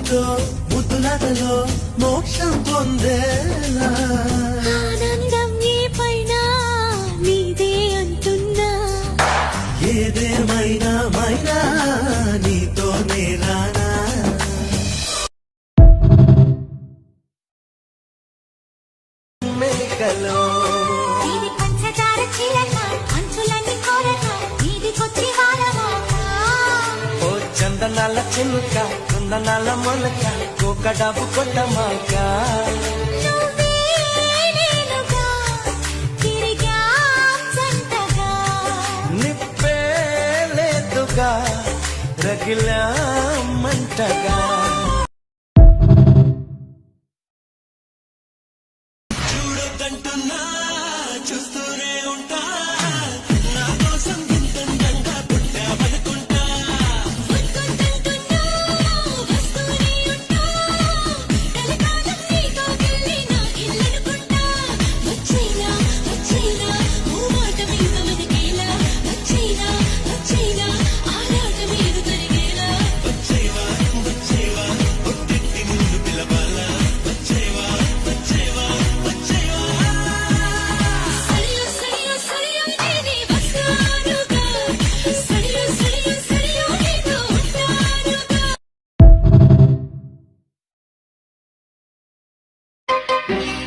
నీతో ముద్దులతలో మోక్షం పొందేలా ఆనందం ఏ పైన నీదే అంటున్నా ఏదేమైనా మైనా నీతోనే రానా మేకలో ఇది పంచదార చిలక అంచులన్నీ కోరక ఇదికొచ్చి వారమాట ఓ చందనాల చిలుక కుందనాల మొలక కోకడాపు కొట్టమాక నువ్వే నేనుగా తిరిగా సంతగా నిప్పే లేదుగా రగిలా మంటగా చూడొద్దంటున్నా చూస్తూనే ఉంటా నా కోసం ఇంతంగా పుట్టావనుకుంటా వద్దంటున్నా వస్తూనే ఉంటా కలకాలం నీతో వెళ్ళి నా ఇల్లనుకుంటా వచ్చేలా వచ్చేలా ఓ మాట మీద మనకేలా వచ్చేలా వచ్చేలా ఆరాట మీద జరిగేలా వచ్చేవా వచ్చేవా పుట్టింటి ముందు పిలవాలా వచ్చేవా వచ్చేవా వచ్చేవా సరియో సరియో సరియో నేనే వస్తానుగా సరియో సరియో సరియో నీతో ఉంటానుగా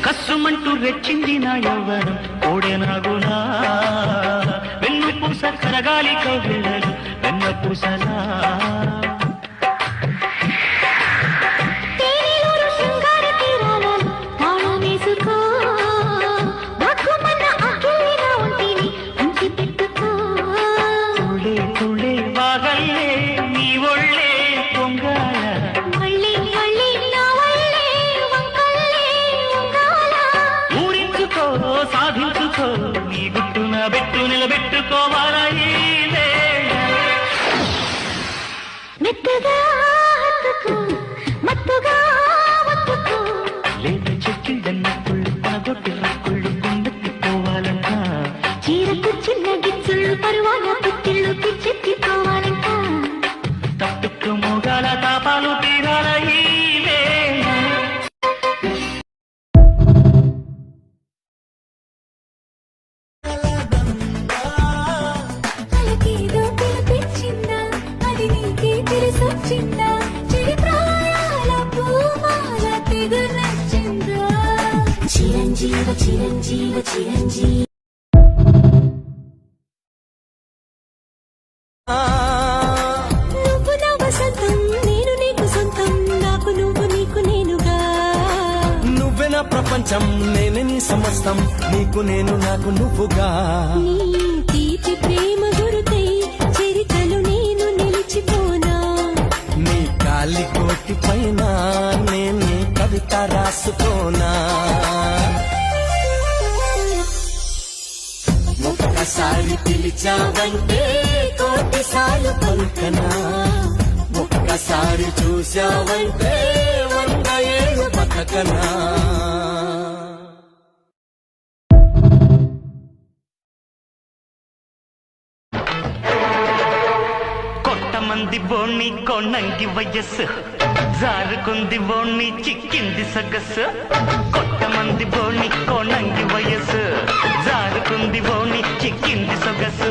కస్సుమంటూ రెచ్చింది నా యవ్వనం ఓడెనాగునా వెన్ను పూస కరగాలి కవిళ్ళలు వెన్న పూసలా తేనెలూరు శృంగార తీరాలలో తాళం వేసుకో భగ్గుమన్న అగ్గిలిగా ఉంటిని ఉంచి పెట్టుకో తుళ్ళే తుళ్ళే వాగల్లే నీ ఒళ్ళే పొంగాల మళ్ళీ మళ్ళీ నా వల్లే వంకల్లే ఉంగాల ఊరించుకో సాధించుకో నీ గుట్టున బెట్టు నిలబెట్టుకోవాలా ఈ వేళ. మెత్తగా హత్తుకో మత్తుగా ఒత్తుకో లేత చెక్కిళ్ళన్న కుళ్ళు పనగొట్టి కుళ్ళు కుందెత్తిపోవాలంట చీరకు చిన్న గిచ్చుళ్ళు పరువాల పుట్టిళ్ళు పిచ్చెత్తిపోవాలంట తప్పుకు మోగాల తాపాలు తీరాల ఈ వేళ. అలకేదో పిలిపించిందా అది నీకే తెలిసొచ్చిందా చెడి ప్రాయాల పూమాల తెగ నచ్చిందా చిరంజీవ చిరంజీవ చిరంజీవి నువ్వు నా వసంతం నేను నీకు సొంతం నాకు నువ్వు నీకు నేనుగా నువ్వే నా ప్రపంచం నేనే నీ సమస్తం నీకు నేను నాకు నువ్వుగా నీ తీపి ప్రేమ గురుతై చరితలు నేను నిలిచిపోనా నీ కాలి కోటి పైన నేను కవిత రాసుకోనా ఒక్కసారి పిలిచావంటే కోటిసార్లు పలుకనా ఒక్కసారి చూశావంటే 100 ఏళ్ళు బతకనా కొట్టమంది బోణి కొన్నంగి వయస్సు జారుకుంది బోణి చిక్కింది సగస్సు కొట్టమంది బోణి కొన్నంగి వయస్సు జారుకుంది బోణి చిక్కింది సొగస్సు